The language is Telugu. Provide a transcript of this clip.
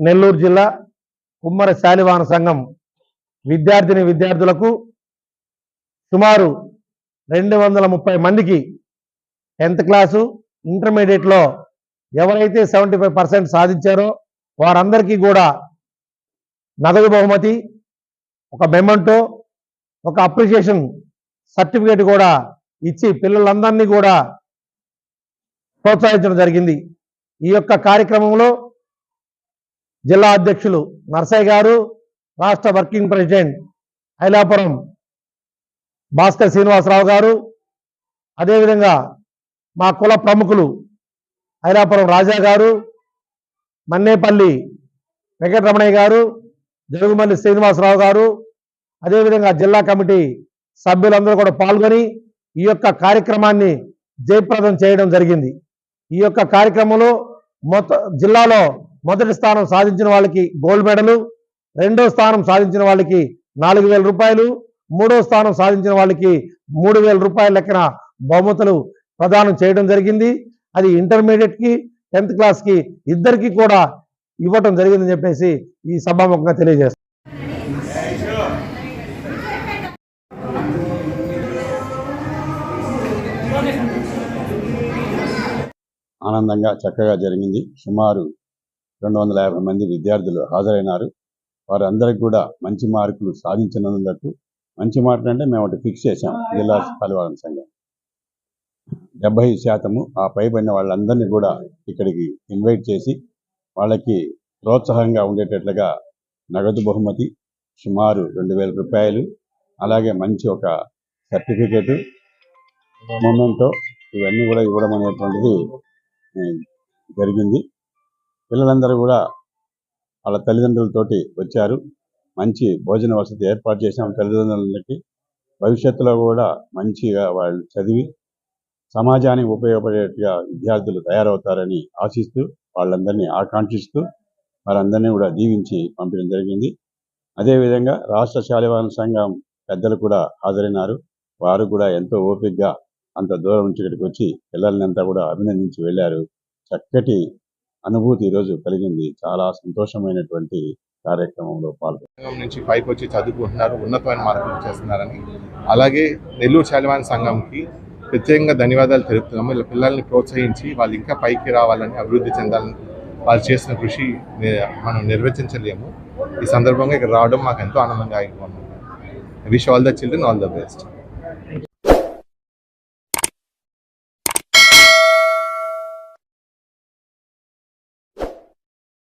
నెల్లూరు జిల్లా కుమ్మర శాలివాహన సంఘం విద్యార్థులకు సుమారు 230 మందికి 10th క్లాసు ఇంటర్మీడియట్లో ఎవరైతే 75% సాధించారో వారందరికీ కూడా నగదు బహుమతి, ఒక మెమెంటో, ఒక అప్రిషియేషన్ సర్టిఫికేట్ కూడా ఇచ్చి పిల్లలందరినీ కూడా ప్రోత్సహించడం జరిగింది. ఈ యొక్క కార్యక్రమంలో జిల్లా అధ్యక్షులు నర్సయ్య గారు, రాష్ట్ర వర్కింగ్ ప్రెసిడెంట్ ఐలాపురం భాస్కర్ శ్రీనివాసరావు గారు, అదేవిధంగా మా కుల ప్రముఖులు ఐలాపురం రాజా గారు, మన్నేపల్లి వెంకటరమణయ్య గారు, జరుగుమల్లి శ్రీనివాసరావు గారు, అదేవిధంగా జిల్లా కమిటీ సభ్యులందరూ కూడా పాల్గొని ఈ యొక్క కార్యక్రమాన్ని జయప్రదం చేయడం జరిగింది. ఈ యొక్క కార్యక్రమంలో జిల్లాలో మొదటి స్థానం సాధించిన వాళ్ళకి గోల్డ్ మెడలు, రెండో స్థానం సాధించిన వాళ్ళకి 4,000 రూపాయలు, మూడో స్థానం సాధించిన వాళ్ళకి 3,000 రూపాయల లెక్కన బహుమతులు ప్రదానం చేయడం జరిగింది. అది ఇంటర్మీడియట్కి 10th క్లాస్కి ఇద్దరికి కూడా ఇవ్వటం జరిగిందని చెప్పేసి ఈ సభాముఖంగా తెలియజేస్తాం. ఆనందంగా చక్కగా జరిగింది. సుమారు 250 మంది విద్యార్థులు హాజరైనారు. వారందరికీ కూడా మంచి మార్కులు సాధించినందుకు, మంచి మార్కులు అంటే మేము ఒకటి ఫిక్స్ చేశాం జిల్లా శాలివాహన సంఘం 70%. ఆ పైబడిన వాళ్ళందరినీ కూడా ఇక్కడికి ఇన్వైట్ చేసి వాళ్ళకి ప్రోత్సాహంగా ఉండేటట్లుగా నగదు బహుమతి సుమారు 2,000 రూపాయలు, అలాగే మంచి ఒక సర్టిఫికేటు, మొమెంటో ఇవన్నీ కూడా ఇవ్వడం అనేటువంటిది జరిగింది. పిల్లలందరూ కూడా వాళ్ళ తల్లిదండ్రులతోటి వచ్చారు. మంచి భోజన వసతి ఏర్పాటు చేసాం తల్లిదండ్రులకి. భవిష్యత్తులో కూడా మంచిగా వాళ్ళు చదివి సమాజానికి ఉపయోగపడేట్టుగా విద్యార్థులు తయారవుతారని ఆశిస్తూ, వాళ్ళందరినీ ఆకాంక్షిస్తూ వారందరినీ కూడా దీవించి పంపించడం జరిగింది. అదేవిధంగా రాష్ట్ర శాలివాహన సంఘం పెద్దలు కూడా హాజరైనారు. వారు కూడా ఎంతో ఓపికగా అంత దూరం నుంచి ఇక్కడికి వచ్చి పిల్లల్ని కూడా అభినందించి వెళ్ళారు. చక్కటి అనుభూతి ఈరోజు కలిగింది. చాలా సంతోషమైనటువంటి కార్యక్రమంలో పాల్గొన్నారు. నుంచి పైకి వచ్చి చదువుకుంటున్నారు, ఉన్నతమైన మార్కులు చేస్తున్నారని, అలాగే నెల్లూరు శాలివాహన సంఘంకి ప్రత్యేకంగా ధన్యవాదాలు తెలుపుతున్నాము. ఇలా పిల్లల్ని ప్రోత్సహించి వాళ్ళు ఇంకా పైకి రావాలని, అభివృద్ధి చెందాలని వాళ్ళు చేసిన కృషి మనం నిర్వచించలేము. ఈ సందర్భంగా ఇక్కడ రావడం మాకు ఎంతో ఆనందంగా ఉంది. Wish all the children all the best.